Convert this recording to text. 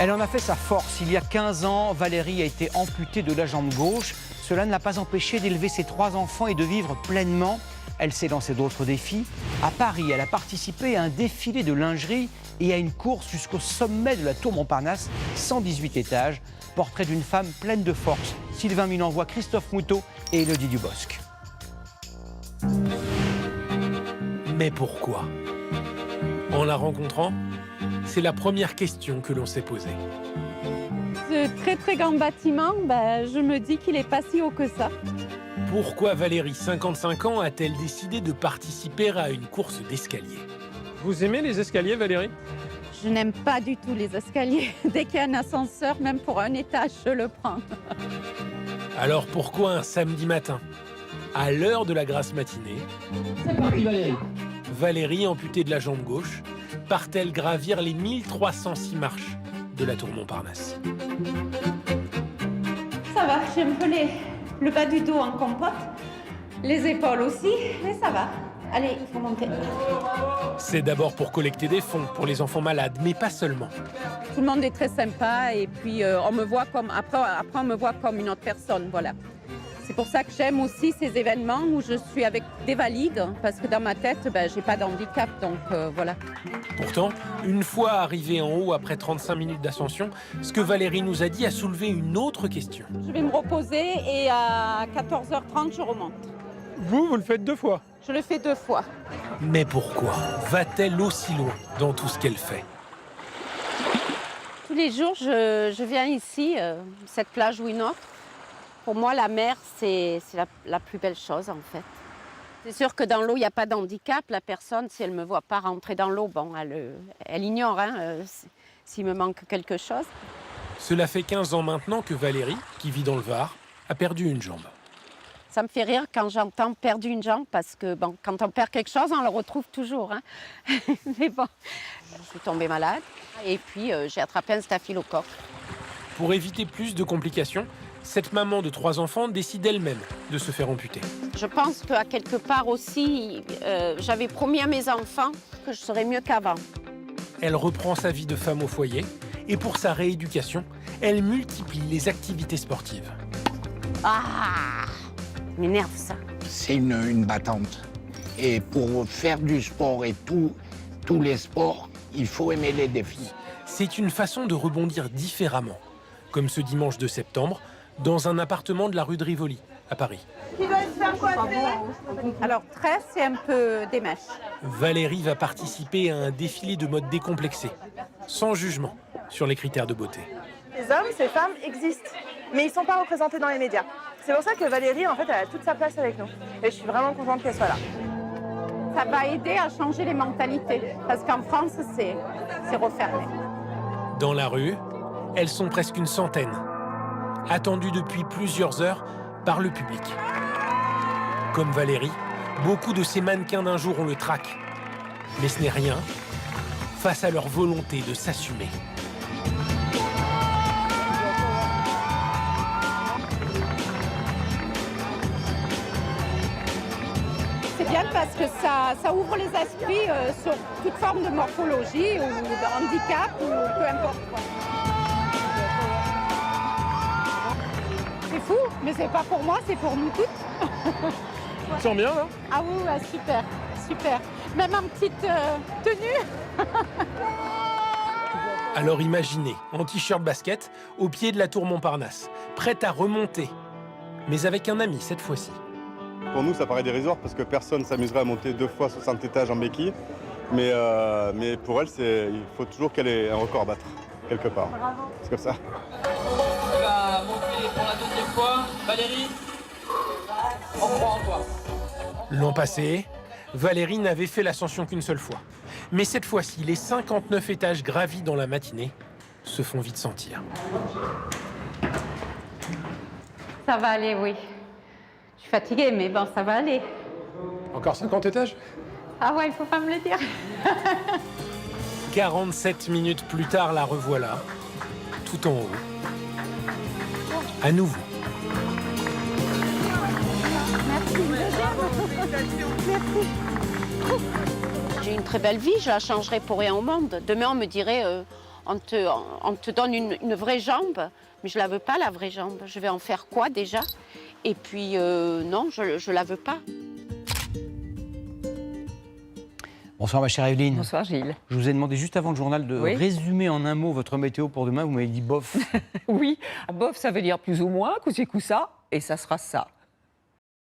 Elle en a fait sa force. Il y a 15 ans, Valérie a été amputée de la jambe gauche. Cela ne l'a pas empêchée d'élever ses 3 enfants et de vivre pleinement. Elle s'est lancée d'autres défis. À Paris, elle a participé à un défilé de lingerie et à une course jusqu'au sommet de la tour Montparnasse, 118 étages. Portrait d'une femme pleine de force. Sylvain Milenvois, Christophe Moutot et Élodie Dubosc. Mais pourquoi? En la rencontrant, c'est la première question que l'on s'est posée. Ce très très grand bâtiment, je me dis qu'il n'est pas si haut que ça. Pourquoi Valérie, 55 ans, a-t-elle décidé de participer à une course d'escalier? Vous aimez les escaliers, Valérie? Je n'aime pas du tout les escaliers. Dès qu'il y a un ascenseur, même pour un étage, je le prends. Alors pourquoi un samedi matin, à l'heure de la grasse matinée, C'est parti, Valérie. Valérie, amputée de la jambe gauche, part-elle gravir les 1306 marches de la tour Montparnasse? Ça va, j'ai un peu le bas du dos en compote, les épaules aussi, mais ça va. Allez, il faut monter. C'est d'abord pour collecter des fonds pour les enfants malades, mais pas seulement. Tout le monde est très sympa et puis on me voit comme, après on me voit comme une autre personne, voilà. C'est pour ça que j'aime aussi ces événements où je suis avec des valides, parce que dans ma tête, j'ai pas d'handicap, donc voilà. Pourtant, une fois arrivée en haut après 35 minutes d'ascension, ce que Valérie nous a dit a soulevé une autre question. Je vais me reposer et à 14h30, je remonte. Vous le faites 2 fois. Je le fais 2 fois. Mais pourquoi va-t-elle aussi loin dans tout ce qu'elle fait? Tous les jours, je viens ici, cette plage Winotre. Pour moi, la mer, c'est la plus belle chose, en fait. C'est sûr que dans l'eau, il n'y a pas d'handicap. La personne, si elle ne me voit pas rentrer dans l'eau, bon, elle ignore s'il me manque quelque chose. Cela fait 15 ans maintenant que Valérie, qui vit dans le Var, a perdu une jambe. Ça me fait rire quand j'entends « perdu une jambe » parce que bon, quand on perd quelque chose, on le retrouve toujours. Hein. Mais bon, je suis tombée malade et puis j'ai attrapé un staphylocoque. Pour éviter plus de complications, cette maman de 3 enfants décide elle-même de se faire amputer. Je pense qu'à quelque part aussi, j'avais promis à mes enfants que je serais mieux qu'avant. Elle reprend sa vie de femme au foyer et pour sa rééducation, elle multiplie les activités sportives. Ah, m'énerve ça. C'est une battante. Et pour faire du sport et tous les sports, il faut aimer les défis. C'est une façon de rebondir différemment, comme ce dimanche de septembre, dans un appartement de la rue de Rivoli, à Paris. Qui doit se faire coiffer? Alors, tresse, c'est un peu des mèches. Valérie va participer à un défilé de mode décomplexé, sans jugement sur les critères de beauté. Ces hommes, ces femmes existent, mais ils ne sont pas représentés dans les médias. C'est pour ça que Valérie, en fait, elle a toute sa place avec nous. Et je suis vraiment contente qu'elle soit là. Ça va aider à changer les mentalités, parce qu'en France, c'est refermé. Dans la rue, elles sont presque une centaine, attendues depuis plusieurs heures par le public. Comme Valérie, beaucoup de ces mannequins d'un jour ont le trac. Mais ce n'est rien face à leur volonté de s'assumer. C'est bien parce que ça ouvre les esprits sur toute forme de morphologie ou de handicap ou peu importe quoi. C'est fou, mais c'est pas pour moi, c'est pour nous toutes. Tu te sens bien, là? Ah oui, ouais, super, super. Même en petite tenue. Alors imaginez, en t-shirt basket, au pied de la tour Montparnasse, prête à remonter, mais avec un ami cette fois-ci. Pour nous, ça paraît dérisoire parce que personne ne s'amuserait à monter 2 fois 60 étages en béquille. Mais pour elle, il faut toujours qu'elle ait un record à battre, quelque part. C'est comme ça. Tu vas monter pour la 2e fois. Valérie, on croit en toi. L'an passé, Valérie n'avait fait l'ascension qu'une seule fois. Mais cette fois-ci, les 59 étages gravis dans la matinée se font vite sentir. Ça va aller, oui. Je suis fatiguée, mais bon, ça va aller. Encore 50 étages? Ah ouais, il faut pas me le dire. 47 minutes plus tard, la revoilà, tout en haut. À nouveau. J'ai une très belle vie, je la changerai pour rien au monde. Demain, on me dirait on te donne une vraie jambe, mais je la veux pas, la vraie jambe. Je vais en faire quoi déjà? Et puis, non, je la veux pas. Bonsoir ma chère Evelyne. Bonsoir Gilles. Je vous ai demandé juste avant le journal de résumer en un mot votre météo pour demain. Vous m'avez dit bof. Oui, bof, ça veut dire plus ou moins, coup-ci, coup-ça, et ça sera ça.